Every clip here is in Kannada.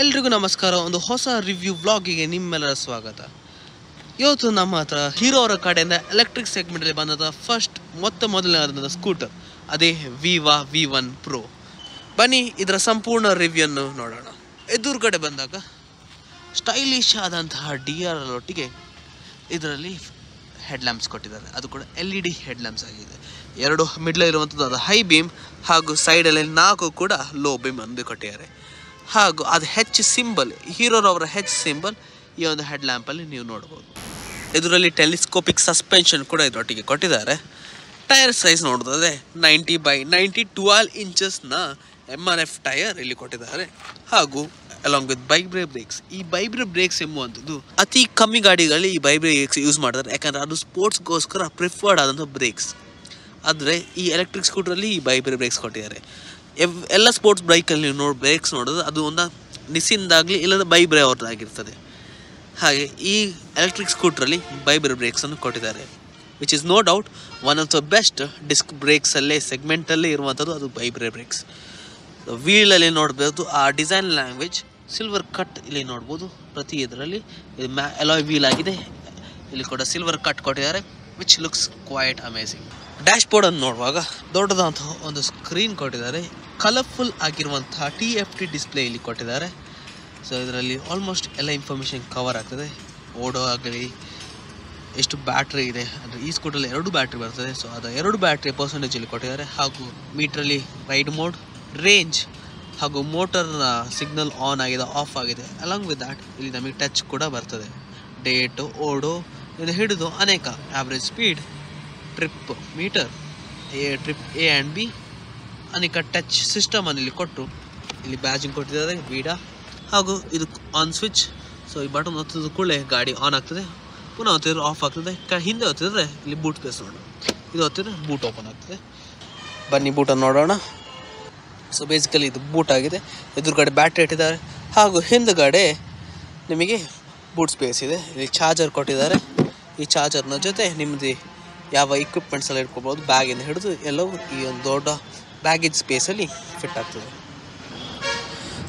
ಎಲ್ರಿಗೂ ನಮಸ್ಕಾರ. ಒಂದು ಹೊಸ ರಿವ್ಯೂ ವ್ಲಾಗಿಗೆ ನಿಮ್ಮೆಲ್ಲರ ಸ್ವಾಗತ. ಇವತ್ತು ನಮ್ಮ ಹತ್ರ ಹೀರೋ ಅವರ ಕಡೆಯಿಂದ ಎಲೆಕ್ಟ್ರಿಕ್ ಸೆಗ್ಮೆಂಟಲ್ಲಿ ಬಂದ ಮೊದಲನೇದಾದ ಸ್ಕೂಟರ್, ಅದೇ ವಿವಾ V1 Pro. ಬನ್ನಿ ಇದರ ಸಂಪೂರ್ಣ ರಿವ್ಯೂನ್ನು ನೋಡೋಣ. ಎದುರುಗಡೆ ಬಂದಾಗ ಸ್ಟೈಲಿಶ್ ಆದಂತಹ DRL ಒಟ್ಟಿಗೆ ಇದರಲ್ಲಿ ಹೆಡ್ ಲ್ಯಾಂಪ್ಸ್ ಕೊಟ್ಟಿದ್ದಾರೆ. ಅದು ಕೂಡ LED ಹೆಡ್ ಲ್ಯಾಂಪ್ಸ್ ಆಗಿದೆ. ಎರಡು ಮಿಡ್ಲ್ ಇರುವಂಥದ್ದು ಅದು ಹೈ ಬೀಮ್, ಹಾಗೂ ಸೈಡಲ್ಲಿ 4 ಕೂಡ ಲೋ ಬೀಮ್ ಅಂದು ಕೊಟ್ಟಿದ್ದಾರೆ. ಹಾಗೂ ಅದು ಸಿಂಬಲ್, ಹೀರೋರವರ ಸಿಂಬಲ್ ಈ ಒಂದು ಹೆಡ್ ಲ್ಯಾಂಪಲ್ಲಿ ನೀವು ನೋಡ್ಬೋದು. ಇದರಲ್ಲಿ ಟೆಲಿಸ್ಕೋಪಿಕ್ ಸಸ್ಪೆನ್ಷನ್ ಕೂಡ ಇದರೊಟ್ಟಿಗೆ ಕೊಟ್ಟಿದ್ದಾರೆ. ಟೈರ್ ಸೈಜ್ ನೋಡೋದಾದ್ರೆ 90x90 12 ಇಂಚಸ್ನ MRF ಟೈರ್ ಇಲ್ಲಿ ಕೊಟ್ಟಿದ್ದಾರೆ. ಹಾಗೂ ಅಲಾಂಗ್ ವಿತ್ ವೈಬ್ರೇ ಬ್ರೇಕ್ಸ್. ಈ ವೈಬ್ರೇ ಬ್ರೇಕ್ಸ್ ಎಂಬುವಂಥದ್ದು ಅತಿ ಕಮ್ಮಿ ಗಾಡಿಗಳಲ್ಲಿ ಈ ವೈಬ್ರೇ ಬ್ರೇಕ್ಸ್ ಯೂಸ್ ಮಾಡ್ತಾರೆ, ಯಾಕಂದರೆ ಅದು ಸ್ಪೋರ್ಟ್ಸ್ಗೋಸ್ಕರ ಪ್ರಿಫರ್ಡ್ ಆದಂಥ ಬ್ರೇಕ್ಸ್. ಆದರೆ ಈ ಎಲೆಕ್ಟ್ರಿಕ್ ಸ್ಕೂಟ್ರಲ್ಲಿ ಈ ವೈಬ್ರೇ ಬ್ರೇಕ್ಸ್ ಕೊಟ್ಟಿದ್ದಾರೆ. ಎಲ್ಲ ಸ್ಪೋರ್ಟ್ಸ್ ಬೈಕಲ್ಲಿ ನೀವು ಬ್ರೇಕ್ಸ್ ನೋಡೋದು ಅದು ಒಂದು ನಿಸ್ಸಿಂದಾಗಲಿ ಇಲ್ಲದ ವೈಬ್ರೇ ಅವ್ರದ್ದಾಗಿರ್ತದೆ. ಹಾಗೆ ಈ ಎಲೆಕ್ಟ್ರಿಕ್ ಸ್ಕೂಟ್ರಲ್ಲಿ ವೈಬ್ರೇ ಬ್ರೇಕ್ಸನ್ನು ಕೊಟ್ಟಿದ್ದಾರೆ, which is no doubt one of the best disc ಬ್ರೇಕ್ಸಲ್ಲೇ ಸೆಗ್ಮೆಂಟಲ್ಲೇ ಇರುವಂಥದ್ದು ಅದು ವೈಬ್ರೇ ಬ್ರೇಕ್ಸ್. ವೀಲಲ್ಲಿ ನೋಡ್ಬೋದು ಆ ಡಿಸೈನ್ ಲ್ಯಾಂಗ್ವೇಜ್ ಸಿಲ್ವರ್ ಕಟ್ ಇಲ್ಲಿ ನೋಡ್ಬೋದು. ಪ್ರತಿ ಇದರಲ್ಲಿ ಇದು ಅಲಾಯ್ ವೀಲ್ ಆಗಿದೆ. ಇಲ್ಲಿ ಕೂಡ ಸಿಲ್ವರ್ ಕಟ್ ಕೊಟ್ಟಿದ್ದಾರೆ, which looks quite amazing. Dash ಬೋರ್ಡನ್ನು ನೋಡುವಾಗ ದೊಡ್ಡದಂತಹ ಒಂದು ಸ್ಕ್ರೀನ್ ಕೊಟ್ಟಿದ್ದಾರೆ. ಕಲರ್ಫುಲ್ ಆಗಿರುವಂತಹ TFT ಡಿಸ್ಪ್ಲೇ ಇಲ್ಲಿ ಕೊಟ್ಟಿದ್ದಾರೆ. ಸೊ ಇದರಲ್ಲಿ ಆಲ್ಮೋಸ್ಟ್ ಎಲ್ಲ ಇನ್ಫಾರ್ಮೇಷನ್ ಕವರ್ ಆಗ್ತದೆ. ಓಡೋ ಆಗಲಿ, ಎಷ್ಟು ಬ್ಯಾಟ್ರಿ ಇದೆ ಅಂದರೆ ಈ ಸ್ಕೂಟರಲ್ಲಿ 2 ಬ್ಯಾಟ್ರಿ ಬರ್ತದೆ. ಸೊ ಅದು 2 ಬ್ಯಾಟ್ರಿ ಪರ್ಸೆಂಟೇಜ್ ಇಲ್ಲಿ ಕೊಟ್ಟಿದ್ದಾರೆ. ಹಾಗೂ ಮೀಟ್ರಲ್ಲಿ ರೈಡ್ ಮೋಡ್, ರೇಂಜ್ ಹಾಗೂ ಮೋಟರ್ನ ಸಿಗ್ನಲ್ ಆನ್ ಆಗಿದೆ, ಆಫ್ ಆಗಿದೆ. ಅಲಾಂಗ್ ವಿತ್ ದ್ಯಾಟ್ ಇಲ್ಲಿ ನಮಗೆ ಟಚ್ ಕೂಡ ಬರ್ತದೆ. ಡೇಟು, ಓಡೋ ಇದು ಹಿಡಿದು ಅನೇಕ average speed, trip metre, trip A and B, ಅನೇಕ ಟಚ್ ಸಿಸ್ಟಮನ್ನು ಇಲ್ಲಿ ಕೊಟ್ಟು ಇಲ್ಲಿ ಬ್ಯಾಜಿಂಗ್ ಕೊಟ್ಟಿದ್ದಾರೆ ವೀಡಾ. ಹಾಗೂ ಇದು ಆನ್ ಸ್ವಿಚ್. ಸೊ ಈ ಬಟನ್ ಒತ್ತಿದ ಕೂಡಲೇ ಗಾಡಿ ಆನ್ ಆಗ್ತದೆ, ಪುನಃ ಒತ್ತಿದ್ರೆ ಆಫ್ ಆಗ್ತದೆ. ಹಿಂದೆ ಒತ್ತಿದ್ರೆ ಇಲ್ಲಿ ಬೂಟ್ ಸ್ಪೇಸ್ ನೋಡೋಣ, ಇದು ಒತ್ತಿದ್ರೆ ಬೂಟ್ ಓಪನ್ ಆಗ್ತದೆ. ಬನ್ನಿ ಬೂಟನ್ನು ನೋಡೋಣ. ಸೊ ಬೇಸಿಕಲಿ ಇದು ಬೂಟ್ ಆಗಿದೆ. ಎದುರುಗಡೆ ಬ್ಯಾಟ್ರಿ ಇಟ್ಟಿದ್ದಾರೆ. ಹಾಗೂ ಹಿಂದುಗಡೆ ನಿಮಗೆ ಬೂಟ್ ಸ್ಪೇಸ್ ಇದೆ. ಇಲ್ಲಿ ಚಾರ್ಜರ್ ಕೊಟ್ಟಿದ್ದಾರೆ. ಈ ಚಾರ್ಜರ್ನ ಜೊತೆ ನಿಮ್ಮದು ಯಾವ ಇಕ್ವಿಪ್ಮೆಂಟ್ಸ್ ಎಲ್ಲ ಇಟ್ಕೊಳ್ಬೋದು, ಬ್ಯಾಗಿಂದ ಹಿಡಿದು ಎಲ್ಲವೂ ಈ ಒಂದು ದೊಡ್ಡ ಬ್ಯಾಗೇಜ್ ಸ್ಪೇಸಲ್ಲಿ ಫಿಟ್ ಆಗ್ತದೆ.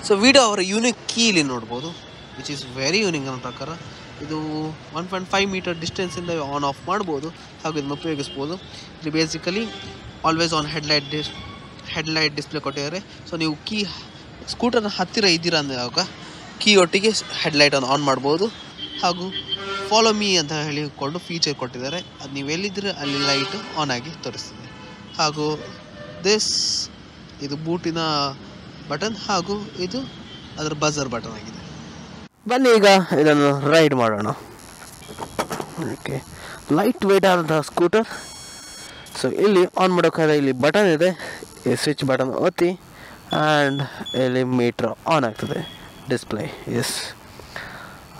ಸೊ ವಿಡೋ ಅವರ ಯೂನಿಕ್ ಕೀ ಇಲ್ಲಿ ನೋಡ್ಬೋದು, ವಿಚ್ ಈಸ್ ವೆರಿ ಯೂನಿಕ್ ನನ್ನ ಪ್ರಕಾರ. ಇದು 1.5 ಮೀಟರ್ ಡಿಸ್ಟೆನ್ಸಿಂದ ಆನ್ ಆಫ್ ಮಾಡ್ಬೋದು, ಹಾಗೂ ಇದನ್ನು ಉಪಯೋಗಿಸ್ಬೋದು. ಇಲ್ಲಿ basically always on headlight display ಕೊಟ್ಟಿದ್ದಾರೆ. ಸೊ ನೀವು ಕೀ ಸ್ಕೂಟರ್ನ ಹತ್ತಿರ ಇದ್ದೀರಾ ಅಂದಾಗ ಕೀ ಒಟ್ಟಿಗೆ ಹೆಡ್ಲೈಟನ್ನು ಆನ್ ಮಾಡ್ಬೋದು. ಹಾಗೂ ಫಾಲೋ ಮೀ ಅಂತ ಹೇಳಿಕೊಂಡು ಫೀಚರ್ ಕೊಟ್ಟಿದ್ದಾರೆ. ಅದು ನೀವು ಎಲ್ಲಿದ್ದರೆ ಅಲ್ಲಿ ಲೈಟ್ ಆನ್ ಆಗಿ ತೋರಿಸ್ತದೆ. ಹಾಗೂ ಇದು ಬೂಟಿನ ಬಟನ್, ಹಾಗೂ ಇದು ಅದರ ಬಜರ್ ಬಟನ್ ಆಗಿದೆ. ಬನ್ನಿ ಈಗ ಇದನ್ನು ರೈಡ್ ಮಾಡೋಣ. ಓಕೆ, ಲೈಟ್ ವೇಟ್ ಆದಂತಹ ಸ್ಕೂಟರ್. ಸೊ ಇಲ್ಲಿ ಆನ್ ಮಾಡೋಕ್ಕಾದ್ರೆ ಇಲ್ಲಿ ಬಟನ್ ಇದೆ, ಈ ಸ್ವಿಚ್ ಬಟನ್ ಒತ್ತಿ ಆ್ಯಂಡ್ ಇಲ್ಲಿ ಮೀಟ್ರ್ ಆನ್ ಆಗ್ತದೆ, ಡಿಸ್ಪ್ಲೇ. ಎಸ್,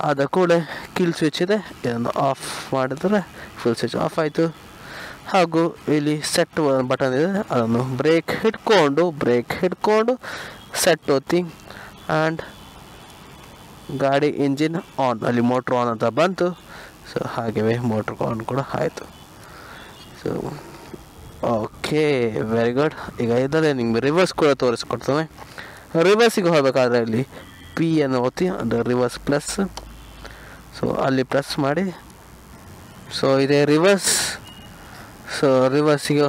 ಆದ ಕೂಡ ಕಿಲ್ ಸ್ವಿಚ್ ಇದೆ, ಇದನ್ನು ಆಫ್ ಮಾಡಿದ್ರೆ ಫುಲ್ ಸ್ವಿಚ್ ಆಫ್ ಆಯಿತು. ಹಾಗೂ ಇಲ್ಲಿ ಸೆಟ್ ಬಟನ್ ಇದೆ, ಅದನ್ನು ಬ್ರೇಕ್ ಹಿಡ್ಕೊಂಡು ಸೆಟ್ ಒತ್ತಿ ಆ್ಯಂಡ್ ಗಾಡಿ ಇಂಜಿನ್ ಆನ್, ಅಲ್ಲಿ ಮೋಟ್ರ್ ಆನ್ ಅಂತ ಬಂತು. ಸೊ ಹಾಗೆಯೇ ಮೋಟ್ರ್ ಆನ್ ಕೂಡ ಆಯಿತು. So okay, very good. ಈಗ ಇದರಲ್ಲಿ ನಿಮಗೆ ರಿವರ್ಸ್ ಕೂಡ ತೋರಿಸ್ಕೊಡ್ತೇವೆ. ರಿವರ್ಸಿಗೆ ಹೋಗಬೇಕಾದ್ರೆ ಇಲ್ಲಿ P ಅನ್ನು ಒತ್ತಿ, ಅಂದರೆ ರಿವರ್ಸ್ ಪ್ಲಸ್. ಸೊ ಅಲ್ಲಿ ಪ್ರೆಸ್ ಮಾಡಿ. ಸೊ ಇದೇ ರಿವರ್ಸ್. ಸೊ ರಿವರ್ಸಿಗೆ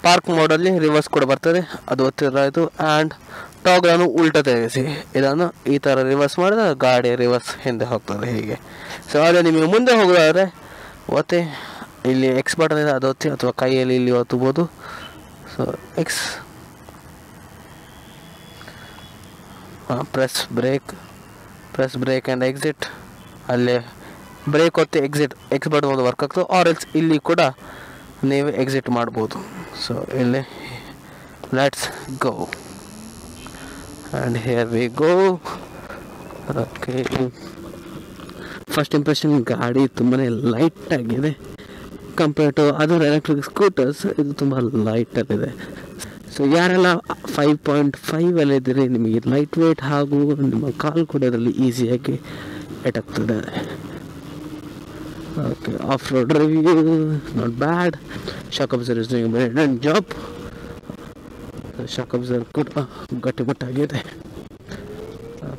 ಪಾರ್ಕ್ ಮೋಡಲ್ಲಿ ರಿವರ್ಸ್ ಕೂಡ ಬರ್ತದೆ, ಅದು ಒತ್ತಿರಾಯಿತು. ಆ್ಯಂಡ್ ಟಾಗನ್ನು ಉಲ್ಟಾ ತೆಗೆಸಿ, ಇದನ್ನು ಈ ಥರ ರಿವರ್ಸ್ ಮಾಡಿದ್ರೆ ಗಾಡಿ ರಿವರ್ಸ್ ಹಿಂದೆ ಹೋಗ್ತದೆ ಹೀಗೆ. ಸೊ ಅದೇ ನಿಮಗೆ ಮುಂದೆ ಹೋಗೋದಾದರೆ ಒತ್ತಿ, ಇಲ್ಲಿ X ಬಟನ್ ಇದೆ, ಅದು ಒತ್ತಿ, ಅಥವಾ ಕೈಯಲ್ಲಿ ಇಲ್ಲಿ ಒತ್ತಬೋದು. So X, press brake and exit. ಅಲ್ಲೇ ಬ್ರೇಕ್ ಒತ್ತಿ ಎಕ್ಸಿಟ್, X ಬಟನ್ ಒಂದು ವರ್ಕ್ ಆಗ್ತದೆ. ಆರ್ ಎಲ್ಸ್ ಇಲ್ಲಿ ಕೂಡ ನೀವು ಎಕ್ಸಿಟ್ ಮಾಡ್ಬೋದು. ಸೊ ಇಲ್ಲಿ let's go and here we go. Okay, first impression ಗಾಡಿ ತುಂಬಾ ಲೈಟಾಗಿದೆ compare to other electric scooters. ಇದು ತುಂಬ ಲೈಟಲ್ಲಿದೆ. ಸೊ ಯಾರೆಲ್ಲ 5.5 ಇದ್ದೀರಿ, ನಿಮಗೆ ಲೈಟ್ ವೇಟ್ ಹಾಗೂ ನಿಮ್ಮ ಕಾಲು ಕೂಡ ಇದರಲ್ಲಿ ಈಸಿಯಾಗಿ ಎಟಾಗ್ತದೆ. Okay, off road review not bad. Shock absorber is doing very good job. Shock absorber ಕೂಡ ಗಟ್ಟಿಮುಟ್ಟಾಗಿದೆ.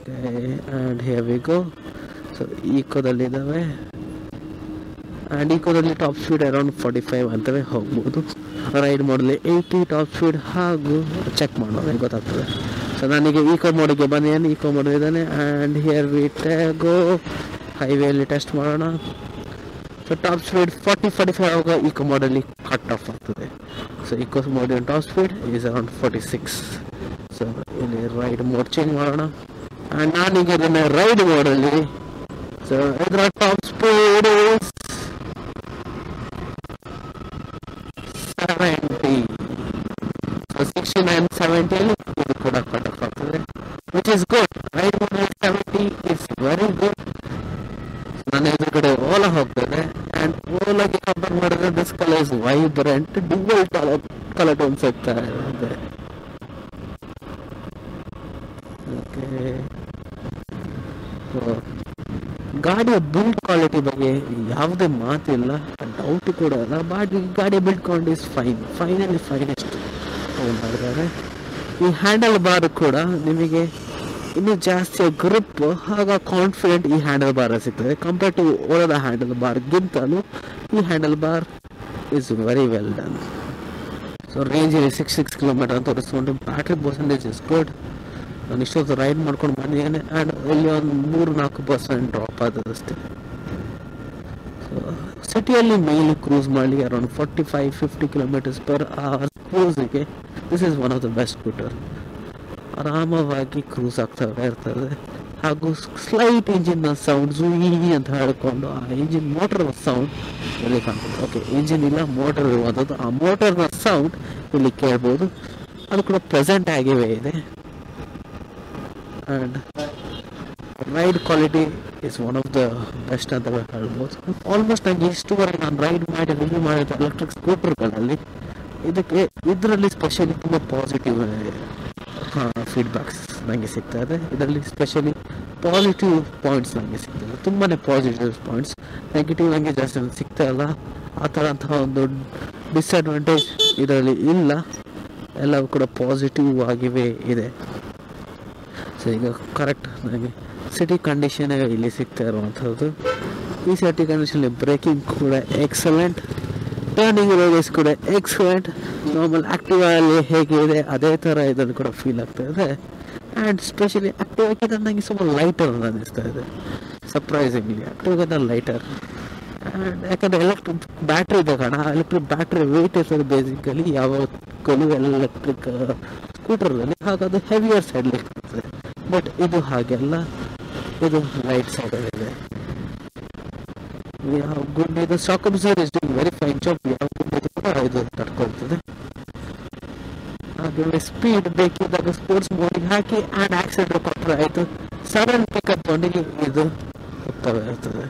Okay and here we go. So ಈಕೋದಲ್ಲಿದ್ದಾವೆ ಆ್ಯಂಡ್ ಈಕೋದಲ್ಲಿ ಟಾಪ್ ಸ್ಪೀಡ್ ಅರೌಂಡ್ 45 ಅಂತವೇ ಹೋಗ್ಬೋದು. ರೈಡ್ ಮಾಡಲಿ 80 ಟಾಪ್ ಸ್ಪೀಡ್ ಹಾಗೂ ಚೆಕ್ ಮಾಡೋದು ಗೊತ್ತಾಗ್ತದೆ. ಸೊ ನನಗೆ ಈಕೋ ಮೋಡಿಗೆ ಬಂದೇನು, ಈಕೋ ಮೋಡ್ ಇದ್ದಾನೆ ಆ್ಯಂಡ್ ಹಿಯರ್ ವಿ ಗೋ. ಹೈವೇಲಿ ಟೆಸ್ಟ್ ಮಾಡೋಣ. ಸೊ ಟಾಪ್ ಸ್ಪೀಡ್ 40-45 ಆವಾಗ ಈಕೋ ಮೋಡಲ್ಲಿ ಕಟ್ ಆಫ್ ಆಗ್ತದೆ. ಸೊ ಈಕೋ ಮೋಡಿನ top speed is around 46. So ಇಲ್ಲಿ ರೈಡ್ ಮೋಡ್ ಚೇಂಜ್ ಮಾಡೋಣ ಆ್ಯಂಡ್ ನಾನೀಗ ಇದನ್ನು ರೈಡ್ ಮೋಡಲ್ಲಿ. ಸೊ ಇದರ ಟಾಪ್ ಸ್ಪೀಡ್ 70. ಸೊ 69-70 ಇದು ಕೂಡ ಕಟ್ ಆಫ್ ಆಗ್ತದೆ, ವಿಚ್ ಇಸ್ ಗುಡ್. ರೈಡ್ ಮೋಡಲ್ಲಿ 70 ಇಸ್ ವೆರಿ ಗುಡ್. ನನ್ನ ಎದುರುಗಡೆ ಓಲಾ ಹೋಗ್ತದೆ ಆ್ಯಂಡ್ ಓಲಾಗೆ ಕಂಪೇರ್ ಮಾಡಿದ್ರೆ this colour is vibrant, dual colour tones ಆಗ್ತಾ ಇದೆ. ಓಕೆ, ಗಾಡಿಯ ಬಿಲ್ಡ್ ಕ್ವಾಲಿಟಿ ಬಗ್ಗೆ ಯಾವುದೇ ಮಾತಿಲ್ಲ, ಡೌಟ್ ಕೂಡ ಇಲ್ಲ. ಗಾಡಿಯ build quality is finally finest ಮಾಡಿದ್ದಾರೆ. ಈ ಹ್ಯಾಂಡಲ್ ಬಾರ್ ಕೂಡ ನಿಮಗೆ ಇನ್ನೂ ಜಾಸ್ತಿ ಗ್ರಿಪ್ ಆಗ ಕಾನ್ಫಿಡೆಂಟ್ ಈ ಹ್ಯಾಂಡಲ್ ಬಾರ್ ಸಿಗ್ತದೆ ಕಂಪೇರ್ ಟು ಓಲದ ಹ್ಯಾಂಡಲ್ ಬಾರ್ಗಿಂತಲೂ ಈ handle bar is very well done. So range 66 kilometre ಅಂತ ತೋರಿಸ್ಕೊಂಡು ಬ್ಯಾಟ್ರಿ ಪರ್ಸೆಂಟೇಜ್ ಇಸ್ ಗುಡ್. ನಾನು ಇಷ್ಟೊತ್ತು ರೈಡ್ ಮಾಡ್ಕೊಂಡು ಬಂದಿದ್ದೇನೆ ಆ್ಯಂಡ್ ಇಲ್ಲಿ ಒಂದು 3-4% ಡ್ರಾಪ್ ಆದದಷ್ಟೇ. ಸೊ ಸಿಟಿಯಲ್ಲಿ ಮೇಲಿ ಕ್ರೂಸ್ ಮಾಡಲಿ ಅರೌಂಡ್ 45-50 ಕಿಲೋಮೀಟರ್ಸ್ ಪರ್ ಅವರ್ ಕ್ರೂಸಿಗೆ this is one of the best scooter. ಆರಾಮವಾಗಿ ಕ್ರೂಸ್ ಆಗ್ತಾ ಇರ್ತದೆ ಹಾಗೂ ಸ್ಲೈಟ್ ಇಂಜಿನ್ನ ಸೌಂಡ್ ಝೂಯಿ ಅಂತ ಹೇಳಿಕೊಂಡು ಆ ಇಂಜಿನ್ ಮೋಟರ್ ಸೌಂಡ್ ಇಲ್ಲಿ ಕಾಣ್ತದೆ. ಓಕೆ, ಇಂಜಿನ್ ಇಲ್ಲ ಮೋಟರ್ ಇರುವಂಥದ್ದು, ಆ ಮೋಟರ್ನ ಸೌಂಡ್ ಇಲ್ಲಿ ಕೇಳ್ಬೋದು. ಅದು ಕೂಡ ಪ್ರೆಸೆಂಟ್ ಆಗಿವೇ ಇದೆ and ride quality is one of the best ಅಂತ ಹೇಳ್ಬೋದು. ಆಲ್ಮೋಸ್ಟ್ ನನಗೆ ಇಷ್ಟುವರೆಗೆ ನಾನು ರೈಡ್ ಮಾಡಿ ರಿವ್ಯೂ ಮಾಡಿದ ಎಲೆಕ್ಟ್ರಿಕ್ ಸ್ಕೂಟರ್ಗಳಲ್ಲಿ ಇದರಲ್ಲಿ ಸ್ಪೆಷಲಿ ತುಂಬ ಪಾಸಿಟಿವ್ ಫೀಡ್ಬ್ಯಾಕ್ಸ್ ನನಗೆ ಸಿಗ್ತಾ ಇದೆ. ಇದರಲ್ಲಿ ಸ್ಪೆಷಲಿ ಪಾಸಿಟಿವ್ ಪಾಯಿಂಟ್ಸ್ ನನಗೆ ಸಿಗ್ತದೆ, ತುಂಬಾ ಪಾಸಿಟಿವ್ ಪಾಯಿಂಟ್ಸ್. ನೆಗೆಟಿವ್ ನನಗೆ ಜಾಸ್ತಿ ಸಿಗ್ತಾ ಇಲ್ಲ. ಆ ಥರ ಅಂತಹ ಒಂದು ಡಿಸ್ಅಡ್ವಾಂಟೇಜ್ ಇದರಲ್ಲಿ ಇಲ್ಲ, ಎಲ್ಲವೂ ಕೂಡ ಪಾಸಿಟಿವ್ ಆಗಿವೇ ಇದೆ. ಸೊ ಈಗ ಕರೆಕ್ಟ್ ನನಗೆ ಸಿಟಿ ಕಂಡೀಷನ್ ಇಲ್ಲಿ ಸಿಗ್ತಾ ಇರುವಂಥದ್ದು. ಈ ಸಿಟಿ ಕಂಡೀಷನಲ್ಲಿ ಬ್ರೇಕಿಂಗ್ ಕೂಡ ಎಕ್ಸಲೆಂಟ್, ಟರ್ನಿಂಗ್ ರೇಡಿಯಸ್ ಕೂಡ ಎಕ್ಸಲೆಂಟ್. ನಾರ್ಮಲ್ ಆಕ್ಟಿವಾಲ್ಲಿ ಹೇಗೆ ಇದೆ ಅದೇ ಥರ ಇದನ್ನು ಕೂಡ ಫೀಲ್ ಆಗ್ತಾ ಇದೆ ಆ್ಯಂಡ್ ಸ್ಪೆಷಲಿ ಆಕ್ಟಿವಾಗಿಂತ ನನಗೆ ಸ್ವಲ್ಪ ಲೈಟರ್ ಅನ್ನಿಸ್ತಾ ಇದೆ. ಸರ್ಪ್ರೈಸಿಂಗ್ಲಿ ಆಕ್ಟಿವಾಗಿಂತ ಲೈಟರ್ ಆ್ಯಂಡ್ ಯಾಕಂದರೆ ಎಲೆಕ್ಟ್ರಿಕ್ ಬ್ಯಾಟ್ರಿ ಇದೆ ಕಾರಣ ಎಲೆಕ್ಟ್ರಿಕ್ ಬ್ಯಾಟ್ರಿ ವೆಯ್ಟ್ ಇರ್ತದೆ ಬೇಸಿಕಲಿ ಯಾವಾಗಲೂ ಎಲೆಕ್ಟ್ರಿಕ್ ಸ್ಕೂಟರ್ನಲ್ಲಿ, ಹಾಗಾದ್ರೆ ಹೆವಿಯರ್ ಸೈಡ್ಲಿ ಇರ್ತದೆ. ಬಟ್ ಇದು ಹಾಗೆಲ್ಲ, ಇದು ಲೈಟ್ ಸೈಡಲ್ಲಿದೆ. ಯಾವ ಗುಡ್ ಇದು shock absorber is doing very fine job. ಯಾವ ಗುಡ್ ಕೂಡ ಇದು ತಡ್ಕೊಳ್ತದೆ. ಹಾಗೆ ಸ್ಪೀಡ್ ಬೇಕಿದ್ದಾಗ ಸ್ಪೋರ್ಟ್ಸ್ ಮೋಡಿಗೆ ಹಾಕಿ ಆ್ಯಂಡ್ ಆಕ್ಸಿಲೇಟರ್ ಕೊಟ್ಟರೆ ಆಯಿತು. ಸಡನ್ ಪಿಕಪ್ ಬಂಡಿಗೆ ಇದು ಹೋಗ್ತಾ ಇರ್ತದೆ.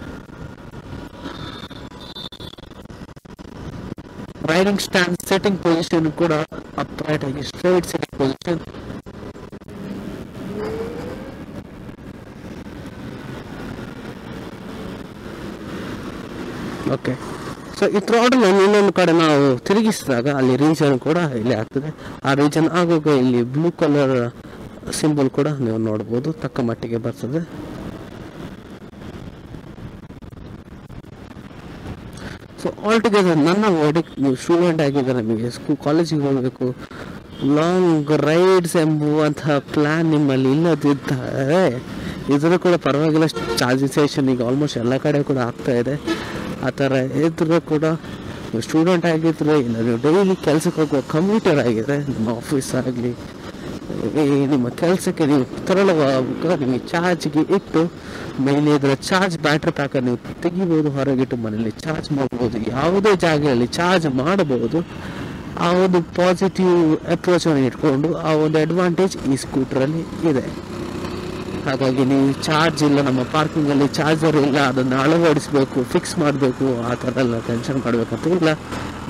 ರೈಡಿಂಗ್ ಸ್ಟ್ಯಾಂಡ್ ಸೆಟ್ಟಿಂಗ್ ಪೊಸಿಷನ್ ಕೂಡ ಅಪ್ರೈಟ್ ಆಗಿ straight setting position. Okay, so ಈ ಥ್ರಾಟಲ್ ಇನ್ನೊಂದು ಕಡೆ ನಾವು ತಿರುಗಿಸಿದಾಗ ಅಲ್ಲಿ ರೀಜನ್ ಕೂಡ ಇಲ್ಲಿ ಆಗ್ತದೆ. ಆ ರೀಜನ್ ಆಗುವಾಗ ಇಲ್ಲಿ ಬ್ಲೂ ಕಲರ್ ಸಿಂಬಲ್ ಕೂಡ ನೀವು ನೋಡ್ಬೋದು, ತಕ್ಕ ಮಟ್ಟಿಗೆ ಬರ್ತದೆ. ಸೊ ಆಲ್ ಟುಗೆದರ್ ನನ್ನ ವರ್ಡಿಕ್, ನೀವು ಸ್ಟೂಡೆಂಟ್ ಆಗಿದ್ದರೆ ನಿಮಗೆ ಕಾಲೇಜಿಗೆ ಹೋಗಬೇಕು, ಲಾಂಗ್ ರೈಡ್ಸ್ ಎಂಬುವಂತಹ ಪ್ಲ್ಯಾನ್ ನಿಮ್ಮಲ್ಲಿ ಇಲ್ಲದಿದ್ದರೆ ಇದನ್ನು ಕೂಡ ಪರವಾಗಿಲ್ಲ. ಚಾರ್ಜಿಂಗ್ ಸ್ಟೇಷನ್ ಈಗ ಆಲ್ಮೋಸ್ಟ್ ಎಲ್ಲ ಕಡೆ ಕೂಡ ಆಗ್ತಾ ಇದೆ. ಆ ಥರ ಇದ್ರೂ ಕೂಡ ನೀವು ಸ್ಟೂಡೆಂಟ್ ಆಗಿದ್ದರೆ, ಇಲ್ಲ ನೀವು ಡೈಲಿ ಕೆಲಸಕ್ಕೆ ಹೋಗುವ ಕಮ್ಯೂಟರ್ ಆಗಿದೆ, ನಿಮ್ಮ ಆಫೀಸ್ ಆಗಲಿ ನಿಮ್ಮ ಕೆಲಸಕ್ಕೆ ನೀವು ತರಳುವಾಗ ನಿಮಗೆ ಚಾರ್ಜ್ಗೆ ಇಟ್ಟು ಮೇಲೆ ಇದರ ಚಾರ್ಜ್ ಬ್ಯಾಟ್ರಿ ಪ್ಯಾಕರ್ ನೀವು ತೆಗಿಬೋದು, ಹೊರಗಿಟ್ಟು ಮನೆಯಲ್ಲಿ ಚಾರ್ಜ್ ಮಾಡ್ಬೋದು, ಯಾವುದೇ ಜಾಗದಲ್ಲಿ ಚಾರ್ಜ್ ಮಾಡಬಹುದು. ಆ ಒಂದು ಪಾಸಿಟಿವ್ ಅಪ್ರೋಚನ್ನು ಇಟ್ಕೊಂಡು ಆ ಒಂದು ಅಡ್ವಾಂಟೇಜ್ ಈ ಸ್ಕೂಟ್ರಲ್ಲಿ ಇದೆ. ಹಾಗಾಗಿ ನೀವು ಚಾರ್ಜ್ ಇಲ್ಲ, ನಮ್ಮ ಪಾರ್ಕಿಂಗಲ್ಲಿ ಚಾರ್ಜರ್ ಇಲ್ಲ, ಅದನ್ನು ಅಳವಡಿಸಬೇಕು, ಫಿಕ್ಸ್ ಮಾಡಬೇಕು, ಆ ಥರ ಎಲ್ಲ ಟೆನ್ಷನ್ ಮಾಡಬೇಕಂತ ಇಲ್ಲ.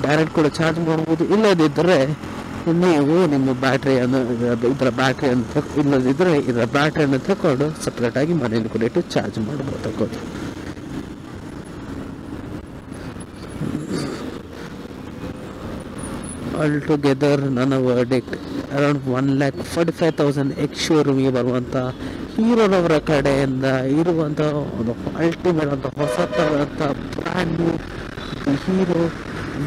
ಡೈರೆಕ್ಟ್ ಕೂಡ ಚಾರ್ಜ್ ಮಾಡ್ಬೋದು. ಇಲ್ಲದಿದ್ದರೆ ನೀವು ನಿಮ್ಮ ಬ್ಯಾಟ್ರಿಯನ್ನು ಇದರ ಬ್ಯಾಟ್ರಿಯನ್ನು ಇಲ್ಲದಿದ್ದರೆ ಇದರ ಬ್ಯಾಟ್ರಿಯನ್ನು ತಗೊಂಡು ಸಪ್ರೇಟಾಗಿ ಮನೆಯಲ್ಲಿ ಕೂಡ ಇಟ್ಟು ಚಾರ್ಜ್ ಮಾಡ್ಬೋದು ತಗೋದು. ಆಲ್ ಟುಗೆದರ್ ನನ್ನ ವರ್ಡಿಕ್ಟ್ ಅರೌಂಡ್ 1,45,000 ಎಕ್ಸ್ ಶೋರೂಮಿಗೆ ಬರುವಂಥ ಹೀರೋರವರ ಕಡೆಯಿಂದ ಇರುವಂಥ ಒಂದು ಅಲ್ಟಿಮೇಟ್ ಅಂತ ಹೊಸ ಥರದಂಥ brand new Hero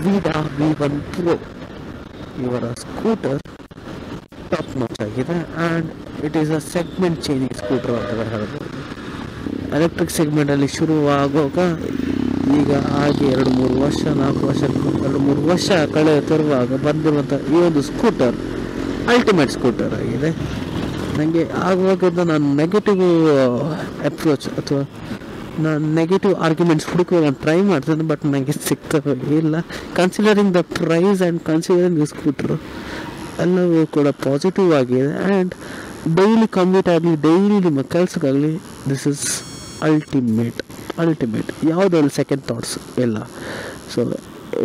Vida V1 Pro ಇವರ ಸ್ಕೂಟರ್ ಟಾಪ್ ನಾಚ್ ಆಗಿದೆ and it is a segment changing scooter ಅಂತ ಹೇಳ್ಬೋದು. ಎಲೆಕ್ಟ್ರಿಕ್ ಸೆಗ್ಮೆಂಟಲ್ಲಿ ಶುರುವಾಗುವಾಗ ಈಗ ಹಾಗೆ 2-3 ವರ್ಷ ತರುವಾಗ ಬಂದಿರುವಂಥ ಈ ಒಂದು ಸ್ಕೂಟರ್ ಅಲ್ಟಿಮೇಟ್ ಸ್ಕೂಟರ್ ಆಗಿದೆ. ನನಗೆ ಆಗುವಾಗ ನಾನು ನೆಗೆಟಿವ್ ಅಪ್ರೋಚ್ ಅಥವಾ ನಾನು ನೆಗೆಟಿವ್ ಆರ್ಗ್ಯುಮೆಂಟ್ಸ್ ಹುಡುಕುವ ನಾನು ಟ್ರೈ ಮಾಡ್ತಿದ್ದೆ, ಬಟ್ ನನಗೆ ಸಿಗ್ತವೆ ಇಲ್ಲ. Considering the price and considering the scooter ಎಲ್ಲವೂ ಕೂಡ ಪಾಸಿಟಿವ್ ಆಗಿದೆ ಆ್ಯಂಡ್ ಡೈಲಿ ಕಮ್ಯೂಟ್ ಆಗಲಿ ಡೈಲಿ ನಿಮ್ಮ ಕೆಲಸಕ್ಕಾಗಲಿ ದಿಸ್ ಇಸ್ ಅಲ್ಟಿಮೇಟ್ ಯಾವುದ್ರಲ್ಲಿ ಸೆಕೆಂಡ್ ಥಾಟ್ಸ್ ಇಲ್ಲ. ಸೊ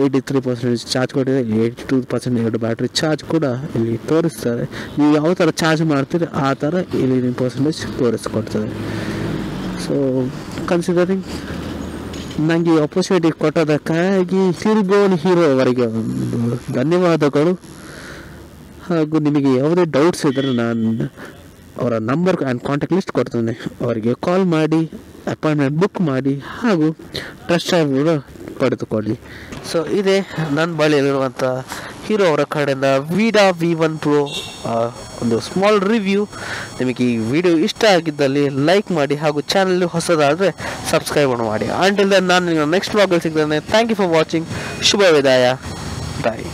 83% ಚಾರ್ಜ್ ಕೊಟ್ಟಿದೆ, 82% ಬ್ಯಾಟ್ರಿ ಚಾರ್ಜ್ ಕೂಡ ಇಲ್ಲಿ ತೋರಿಸ್ತಾರೆ. ನೀವು ಯಾವ ಥರ ಚಾರ್ಜ್ ಮಾಡ್ತೀರಿ ಆ ಥರ 18% ತೋರಿಸ್ಕೊಡ್ತದೆ. ಸೊ ಕನ್ಸಿಡರಿಂಗ್ ನನಗೆ ಈ ಆಪರ್ಚುನಿಟಿ ಕೊಟ್ಟೋದಕ್ಕಾಗಿ ಹೀರೋ ಅವರಿಗೆ ಒಂದು ಧನ್ಯವಾದಗಳು. ಹಾಗೂ ನಿಮಗೆ ಯಾವುದೇ ಡೌಟ್ಸ್ ಇದ್ದರೆ ನಾನು ಅವರ ನಂಬರ್ ಆ್ಯಂಡ್ ಕಾಂಟ್ಯಾಕ್ಟ್ ಲಿಸ್ಟ್ ಕೊಡ್ತೇನೆ, ಅವರಿಗೆ ಕಾಲ್ ಮಾಡಿ ಅಪಾಯಿಂಟ್ಮೆಂಟ್ ಬುಕ್ ಮಾಡಿ ಹಾಗೂ ಟೆಸ್ಟ್ ಡ್ರೈವ್ ಕೂಡ ಪಡೆದುಕೊಳ್ಳಿ. ಸೊ ಇದೇ ನನ್ನ ಬಳಿಯಲ್ಲಿರುವಂಥ ಹೀರೋ ಅವರ ಕಡೆಯಿಂದ ವೀಡಾ V1 Pro ಒಂದು ಸ್ಮಾಲ್ ರಿವ್ಯೂ. ನಿಮಗೆ ಈ ವಿಡಿಯೋ ಇಷ್ಟ ಆಗಿದ್ದಲ್ಲಿ ಲೈಕ್ ಮಾಡಿ ಹಾಗೂ ಚಾನಲ್ ಹೊಸದಾದರೆ ಸಬ್ಸ್ಕ್ರೈಬ್ ಮಾಡಿ. ಅಂಟಿಲ್ ದೆನ್ ನಾನು ನೆಕ್ಸ್ಟ್ ವ್ಲಾಗಲ್ಲಿ ಸಿಗ್ತೇನೆ. Thank you for watching. ಶುಭ ವಿದಾಯ. ಬಾಯ್.